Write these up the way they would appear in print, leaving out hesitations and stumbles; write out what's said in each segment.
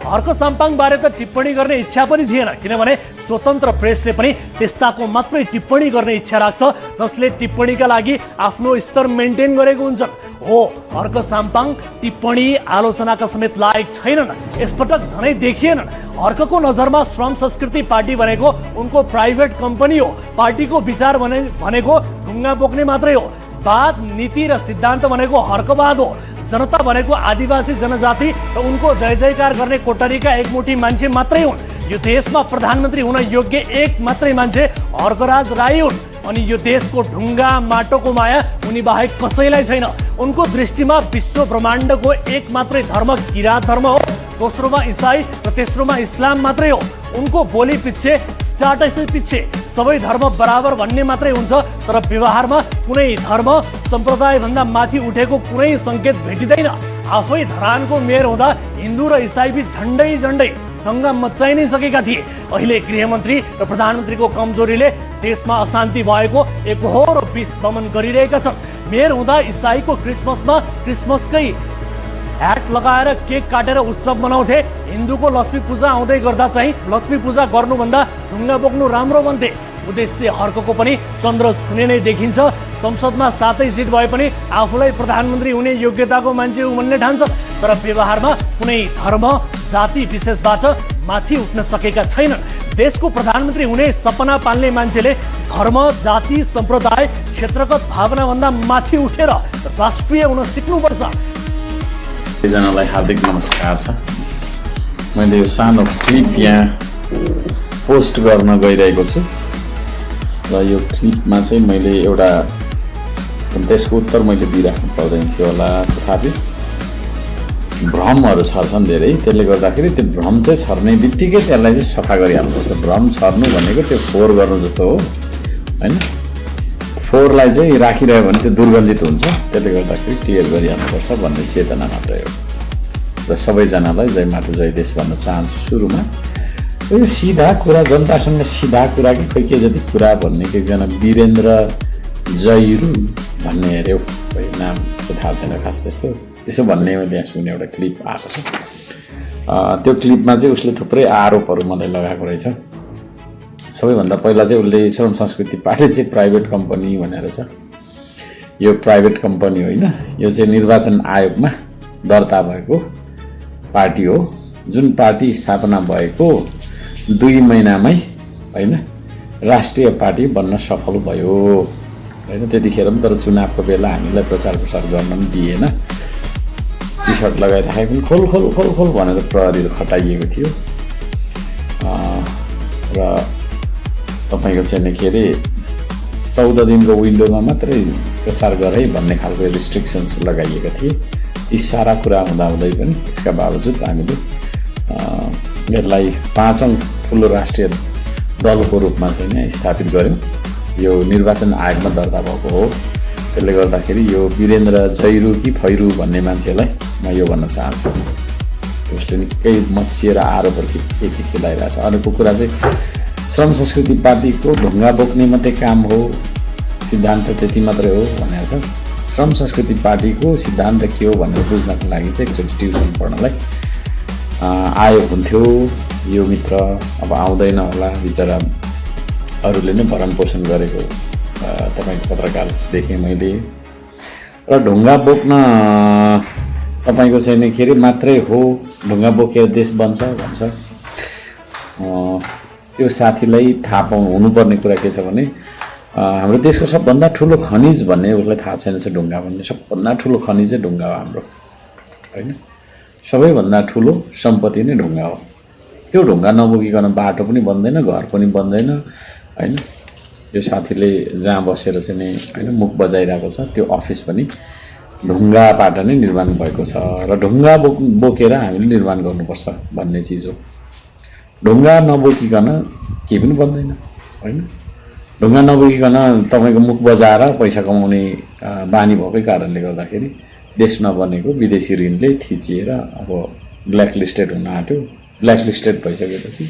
हर्क साम्पाङबारे त टिप्पणी गर्ने इच्छा पनि थिएन, किनभने स्वतन्त्र प्रेसले पनि त्यस्ताको मात्रै टिप्पणी गर्ने इच्छा राख्छ जसले टिप्पणीका लागि आफ्नो स्तर मेन्टेन गरेको हुन्छ। हो, हर्क साम्पाङ टिप्पणी आलोचनाका समेत लायक छैनन्, यसपटक झनै देखिएनन्। हर्कको नजरमा श्रम संस्कृति पार्टी भनेको उनको प्राइभेट कम्पनी हो। पार्टीको विचार भनेको ढुङ्गा बोक्ने मात्रै हो। वाद, नीति र सिद्धान्त भनेको हर्कवाद हो। जनता भनेको आदिवासी जनजाति र उनको जय जयकार गर्ने कोटरीका एकमुठी मान्छे मात्रै हुन्। यो देशमा प्रधानमन्त्री हुन योग्य एक मात्रै मान्छे हर्कराज राई हुन्, अनि यो देशको ढुङ्गा माटोको माया उनी बाहेक कसैलाई छैन। उनको दृष्टिमा विश्व ब्रह्माण्डको एक मात्रै धर्म किरात धर्म हो, दोस्रोमा इसाई र तेस्रोमा इस्लाम मात्रै हो। उनको बोली पिच्छे, स्टाटसै पिच्छे सबै धर्म बराबर भन्ने मात्रै हुन्छ, तर व्यवहारमा कुनै धर्म सम्प्रदाय भन्दा माथि उठेको कुनै संकेत भेटिँदैन। आफै धरानको मेयर हुँदा हिन्दू र इसाई बीच झन्डै झन्डै दंगा मच्चाइ नै सकेका थिए। अहिले गृहमन्त्री र प्रधानमन्त्रीको कमजोरीले देशमा अशान्ति भएको एकहोरो विष दमन गरिरहेका छन्। मेयर हुँदा इसाईको क्रिसमसमा क्रिसमसकै ह्याट लगाएर केक काटेर उत्सव मनाउँथे। हिन्दूको लक्ष्मी पूजा आउँदै गर्दा चाहिँ लक्ष्मी पूजा गर्नुभन्दा ढुङ्गा बोक्नु राम्रो भन्थे। उद्देश्य हर्कको पनि चन्द्र छुने नै देखिन्छ। संसदमा 7 सिट भए पनि आफूलाई प्रधानमन्त्री हुने योग्यताको मान्छे हो भन्ने ठान्छ, तर व्यवहारमा कुनै धर्म जाति विशेषबाट माथि उठ्न सकेका छैनन्। देशको प्रधानमन्त्री हुने सपना पाल्ने मान्छेले धर्म, जाति, सम्प्रदाय, क्षेत्रगत भावनाभन्दा माथि उठेर राष्ट्रिय हुन सिक्नुपर्छ। सबैजनालाई हार्दिक नमस्कार छ। मैले यो सानो क्लिप यहाँ पोस्ट गर्न गइरहेको छु र यो क्लिपमा चाहिँ मैले एउटा त्यसको उत्तर मैले दिइराख्नु पर्दैन थियो होला, तथापि भ्रमहरू छर्छन् धेरै। त्यसले गर्दाखेरि त्यो भ्रम चाहिँ छर्ने बित्तिकै त्यसलाई चाहिँ सफा गरिहाल्नुपर्छ। भ्रम छर्नु भनेको त्यो फोहोर गर्नु जस्तो हो होइन। फोहोरलाई चाहिँ राखिरह्यो भने त्यो दुर्गन्धित हुन्छ, त्यसले गर्दाखेरि क्लियर गरिहाल्नुपर्छ भन्ने चेतना मात्रै हो। र सबैजनालाई जय माटो जय देश भन्न चाहन्छु। सुरुमा यो सिधा कुरा, जनतासँग सिधा कुरा कि खोइ के जति कुरा भन्ने कि एकजना वीरेन्द्र जैरू भन्ने हेऱ्यो, खोइ नाम चाहिँ थाहा छैन खास त्यस्तो, त्यसो भन्ने मैले यहाँ सुने एउटा क्लिप आएको छ। त्यो क्लिपमा चाहिँ उसले थुप्रै आरोपहरू मलाई लगाएको रहेछ। सबैभन्दा पहिला चाहिँ उसले श्रम संस्कृति पार्टी चाहिँ प्राइभेट कम्पनी भनेर छ। यो प्राइभेट कम्पनी होइन, यो चाहिँ निर्वाचन आयोगमा दर्ता भएको पार्टी हो, जुन पार्टी स्थापना भएको 2 महिनामै होइन राष्ट्रिय पार्टी बन्न सफल भयो होइन। त्यतिखेर पनि तर चुनावको बेला हामीलाई प्रचार प्रसार गर्न पनि दिएन। टी सर्ट लगाइराखेको पनि खोल खोल खोल खोल भनेर प्रहरीले खटाइएको थियो र तपाईँको चाहिँ के अरे 14 दिनको विन्डोमा मात्रै प्रसार गरे भन्ने खालको रिस्ट्रिक्सन्स लगाइएका थिए। यी सारा कुरा हुँदाहुँदै पनि यसका बावजुद हामीले यसलाई 5औं ठुलो राष्ट्रिय दलको रूपमा चाहिँ स्थापित गऱ्यौँ। यो निर्वाचन आयोगमा दर्ता भएको हो। त्यसले गर्दाखेरि यो वीरेन्द्र जैरू कि फैरू भन्ने मान्छेलाई म यो भन्न चाहन्छु, उसले निकै मचिएर आरोपहरू के खेलाइरहेछ। अर्को कुरा चाहिँ श्रम संस्कृति पार्टीको ढुङ्गा बोक्ने मात्रै काम हो, सिद्धान्त त्यति मात्रै हो भनेको छ। श्रम संस्कृति पार्टीको सिद्धान्त के हो भनेर बुझ्नको लागि चाहिँ एकचोटि ट्युसन पढ्नलाई आयो हुन्थ्यो यो मित्र। अब आउँदैन होला बिचरा, अरूले नै भरण पोषण गरेको तपाईँको पत्रकार देखेँ मैले। र ढुङ्गा बोक्न तपाईँको चाहिँ के अरे मात्रै हो, ढुङ्गा बोकेर देश बन्छ भन्छ। त्यो साथीलाई थाहा हुनुपर्ने कुरा के छ भने हाम्रो देशको सबभन्दा ठुलो खनिज भन्ने उसलाई थाहा छैन छ। ढुङ्गा भन्ने सबभन्दा ठुलो खनिज चाहिँ ढुङ्गा हो हाम्रो होइन। सबैभन्दा ठुलो सम्पत्ति नै ढुङ्गा हो। त्यो ढुङ्गा नबोकिकन बाटो पनि बन्दैन, घर पनि बन्दैन होइन। यो साथीले जहाँ बसेर चाहिँ नि होइन मुख बजाइरहेको छ त्यो अफिस पनि ढुङ्गाबाट नै निर्माण भएको छ र ढुङ्गा बोकेर हामीले निर्माण गर्नुपर्छ भन्ने चिज हो। ढुङ्गा नबोकिकन केही पनि बन्दैन होइन। ढुङ्गा नबोकिकन तपाईँको मुख बजाएर पैसा कमाउने बानी भएकै कारणले गर्दाखेरि देश नबनेको विदेशी ऋणले थिचिएर अब ब्ल्याकलिस्टेड हुन आँट्यो। ब्ल्याकलिस्टेड भइसकेपछि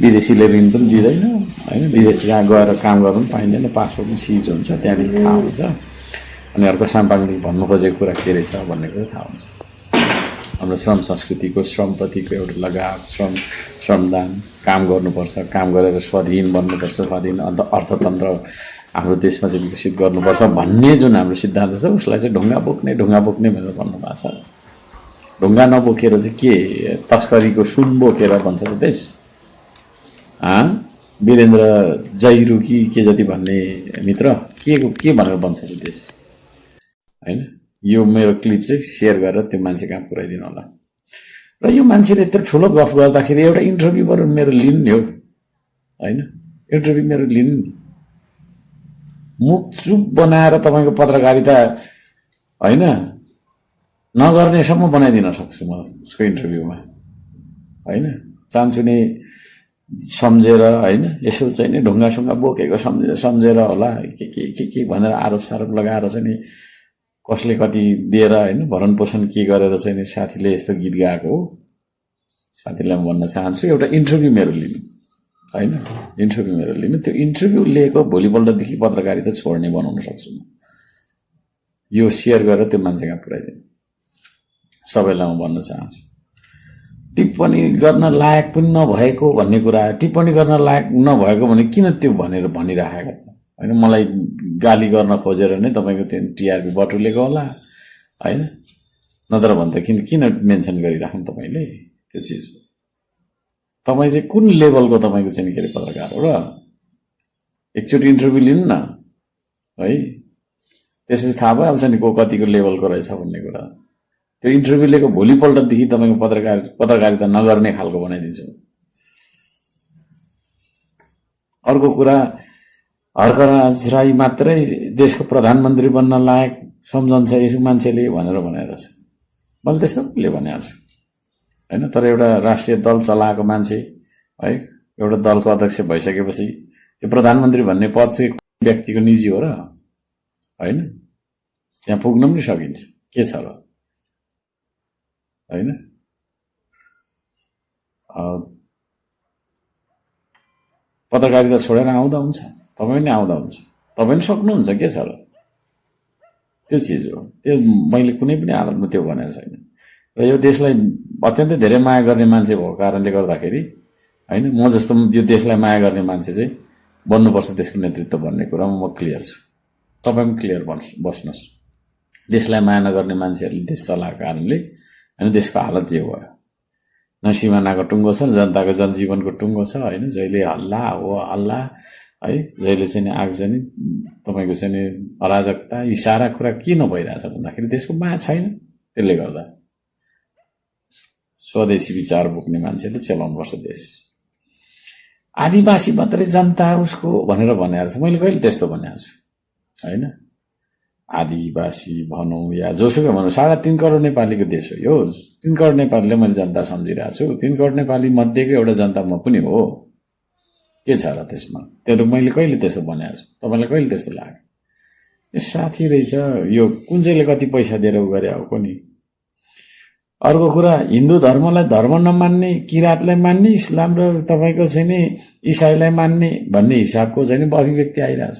विदेशीले ऋण पनि दिँदैन होइन। विदेश जहाँ गएर काम गर्नु पनि पाइँदैन, पासपोर्ट पनि सिज हुन्छ, त्यहाँदेखि थाहा हुन्छ। अनि अर्को साम्पाङदेखि भन्नु खोजेको कुरा के रहेछ भन्ने कुरा थाहा हुन्छ। हाम्रो श्रम संस्कृतिको श्रमप्रतिको एउटा लगाव श्रमदान काम गर्नुपर्छ काम गरेर स्वाधीन बन्नुपर्छ स्वाधीन अन्त अर्थतन्त्र हाम्रो देशमा चाहिँ विकसित गर्नुपर्छ भन्ने जुन हाम्रो सिद्धान्त छ उसलाई चाहिँ ढुङ्गा बोक्ने भनेर भन्नुभएको छ ढुङ्गा नबोकेर चाहिँ के तस्करीको सुन बोकेर भन्छ त देश वीरेन्द्र जैरू कि के जति भन्ने मित्र के भनेर भन्छ त देश हैन यो मेरो क्लिप चाहिँ सेयर गरेर त्यो मान्छे कहाँ पुर्याइदिनु होला र यो मान्छेले यत्रो ठुलो गफ गर्दाखेरि एउटा इन्टरभ्यूबाट मेरो लिनु नि हो हैन इन्टरभ्यू मेरो लिनु नि मुख चुप बनाएर तपाईँको पत्रकारिता हैन नगर्नेसम्म बनाइदिन सक्छु म उसको इन्टरभ्यूमा हैन चाहन्छु नि सम्झेर हैन यसो चाहिँ नि ढुङ्गासुङ्गा बोकेको सम्झेर होला के भनेर आरोप सारोप लगाएर चाहिँ नि कसले कति दिएर हैन भरण पोषण के गरेर चाहिँ नि साथीले यस्तो गीत गाएको हो साथीलाई म भन्न चाहन्छु एउटा इन्टरभ्यू मेरो लिनु हैन इन्टरभ्यू मेरो लिनु त्यो इन्टरभ्यू लिएको भोलिपल्टदेखि पत्रकारिता छोड्ने बनाउन सक्छु म यो सेयर गरेर त्यो मान्छे कहाँ पुर्याइदिनु सबैलाई म भन्न चाहन्छु टिप्पणी गर्न लायक पनि नभएको भन्ने कुरा टिप्पणी गर्न लायक नभएको भने किन त्यो भनेर भनिराखेको हैन मलाई गाली गर्न खोजेर नै तपाईको त्यो टिआरपी बटुलेको होला हैन नत्र भन्दा किन मेन्सन गरिराख्नु तपाईले त्यो चिज तपाई चाहिँ कुन लेभलको तपाईको चाहिँ के पत्रकार हो र एकचोटि इन्टरभ्यू लिनु न है त्यसपछि थाहा भइहाल्छ नि को कतिको लेभलको रहेछ भन्ने कुरा त्यो इन्टरभ्यू लिएको भोलिपल्टदेखि तपाईको पत्रकारिता नगर्ने खालको बनाइदिन्छु अर्को कुरा हर्कराज राई मात्रै देशको प्रधानमन्त्री बन्न लायक सम्झन्छ यसो मान्छेले भनेर भनेर छ मैले त्यस्तो ले भनेको छु हैन तर एउटा राष्ट्रिय दल चलाएको मान्छे है एउटा दलको अध्यक्ष भइसकेपछि त्यो प्रधानमन्त्री भन्ने पद चाहिँ व्यक्तिको निजी हो र हैन त्यहाँ पुग्न पनि सकिन्छ के छ र हैन पत्रकारिता छोडेर आउँदा हुन्छ तपाईँ पनि आउँदा हुन्छ तपाईँ पनि सक्नुहुन्छ के छ र त्यो चिज हो त्यो मैले कुनै पनि हालतमा त्यो भनेको छैन र यो देशलाई अत्यन्तै धेरै माया गर्ने मान्छे भएको कारणले गर्दाखेरि हैन म जस्तो यो देशलाई माया गर्ने मान्छे चाहिँ बन्नुपर्छ देशको नेतृत्व भन्ने कुरामा म क्लियर छु तपाईँ पनि क्लियर बस्नुहोस् देशलाई माया नगर्ने मान्छेहरूले देश चलाएको कारणले हैन देशको हालत यो भयो न सिमानाको टुङ्गो छ जनताको जनजीवनको टुङ्गो छ हैन जहिले हल्ला हो हल्ला है जहिले चाहिँ आग्छ नि तपाईको चाहिँ अराजकता यी सारा कुरा किन भइरहेछ भन्दाखेरि देशको माया छैन त्यसले गर्दा स्वदेशी विचार बोक्ने मान्छेले चलाउनुपर्छ देश आदिवासी मात्रै जनता उसको भनेर भनेको छ मैले कहिले त्यस्तो भनेको छु हैन आदिवासी भनौँ या जोसुकै भनौँ 3.5 करोड नेपालीको देश हो यो 3 करोड नेपालीले मैले जनता सम्झिरहेको छु 3 करोड नेपाली मध्येको एउटा जनता म पनि हो के छ र त्यसमा त्यो मैले कहिले त्यस्तो भनेको छु तपाईलाई कहिले त्यस्तो लाग्यो यो साथी रहेछ यो कुन चाहिँले कति पैसा दिएर उ गरे हो कुनै अर्को कुरा हिन्दू धर्मलाई धर्म नमान्ने किरातलाई मान्ने इस्लाम र तपाईको चाहिँ नि इसाईलाई मान्ने भन्ने हिसाबको चाहिँ नि अभिव्यक्ति आइरहेछ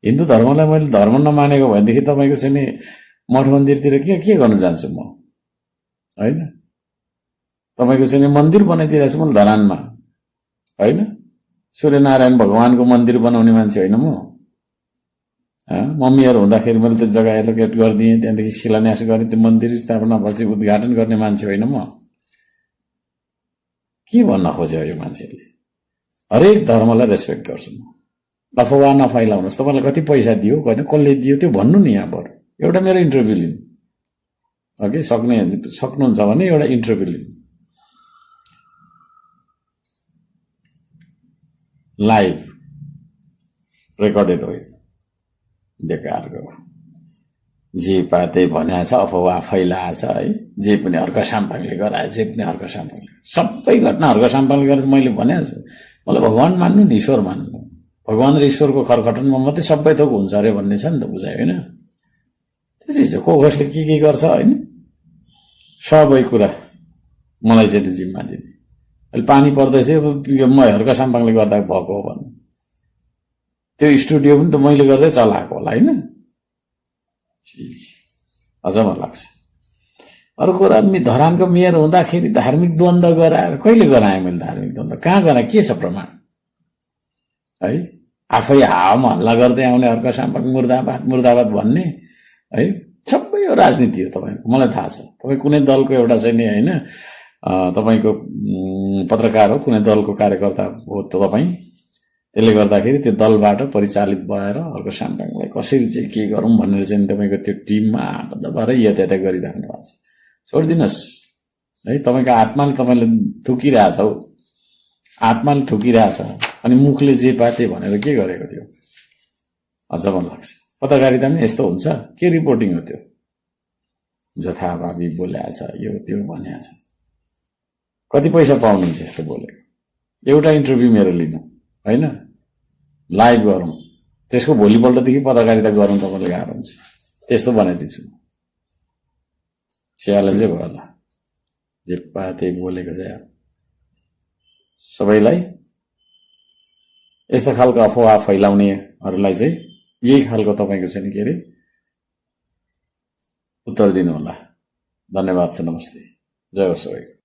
हिन्दू धर्मलाई मैले धर्म नमानेको भएदेखि तपाईको चाहिँ नि मठ मन्दिरतिर के गर्न जान्छु म हैन तपाईको चाहिँ नि मन्दिर बनाइदिरहेको छु मैले धरानमा हैन सूर्यनारायण भगवानको मन्दिर बनाउने मान्छे होइन म मम्मीहरू हुँदाखेरि मैले त्यो जग्गा एलोकेट गरिदिएँ त्यहाँदेखि शिलान्यास गरेँ त्यो मन्दिर स्थापना भएपछि उद्घाटन गर्ने मान्छे होइन म के भन्न खोज्यो यो मान्छेले हरेक धर्मलाई रेस्पेक्ट गर्छु म अफवाह नफैलाउनुहोस् तपाईँलाई कति पैसा दियो होइन कसले दियो त्यो भन्नु नि यहाँबाट एउटा मेरो इन्टरभ्यू लिनु ओके सक्नुहुन्छ भने एउटा इन्टरभ्यू लिनु लाइभ रेकर्डेड होइन बेकारको जे पाए त्यही भनेको छ अफवाह फैलाएको छ है जे पनि हर्क साम्पाङले गराए जे पनि हर्क साम्पाङले सबै घटना हर्क साम्पाङले गरेर मैले भनेको छु मलाई भगवान मान्नु नि ईश्वर मान्नु भगवान र ईश्वरको खरखटनमा मात्रै सबै थोक हुन्छ अरे भन्ने छ नि त बुझाइ होइन त्यसै छ को कसले के गर्छ होइन सबै कुरा मलाई चाहिँ जिम्मा दिने अहिले पानी पर्दैछ म हर्क साम्पाङले गर्दा भएको हो भन्नु त्यो स्टुडियो पनि त मैले गर्दै चलाएको होला होइन अझ मलाई लाग्छ अर्को धरानको मेयर हुँदाखेरि धार्मिक द्वन्द्व गराएर कहिले गराएँ मैले धार्मिक द्वन्द्व कहाँ गराएँ के छ प्रमाण है आफै हावामा हल्ला गर्दै आउने अर्को साम्पाङ मुर्दाबाद मुर्दाबाद भन्ने है सबै यो राजनीति हो तपाईँको मलाई थाहा छ तपाईँ कुनै दलको एउटा चाहिँ नि होइन तपाईँको पत्रकार हो कुनै दलको कार्यकर्ता हो तपाईँ त्यसले गर्दाखेरि त्यो दलबाट परिचालित भएर अर्को साम्पाङलाई कसरी चाहिँ के गरौँ भनेर चाहिँ तपाईँको त्यो टिममा आबद्ध भएर यातायात गरिराख्नु भएको छ छोडिदिनुहोस् है तपाईँको आत्माले तपाईँले थुकिरहेछ हौ आत्माले थुकिरहेछ अनि मुखले जे पाते भनेर के गरेको थियो अचम्म लाग्छ पत्रकारिता पनि यस्तो हुन्छ के रिपोर्टिङ हो त्यो जथाभावी बोलेछ यो त्यो भनेछ कति पैसा पाउनुहुन्छ यस्तो बोलेको एउटा इन्टरभ्यू मेरो लिनु होइन लाइभ गरौँ त्यसको भोलिपल्टदेखि पत्रकारिता गरौँ तपाईँले गाह्रो हुन्छ त्यस्तो बनाइदिन्छु च्यालेन्जै भयो होला जे पाते बोलेको चाहिँ सबैलाई यस्तो खालको अफवाह फैलाउनेहरूलाई चाहिँ यही खालको तपाईँको चाहिँ के अरे उत्तर दिनु होला धन्यवाद छ नमस्ते जय होस् सबैको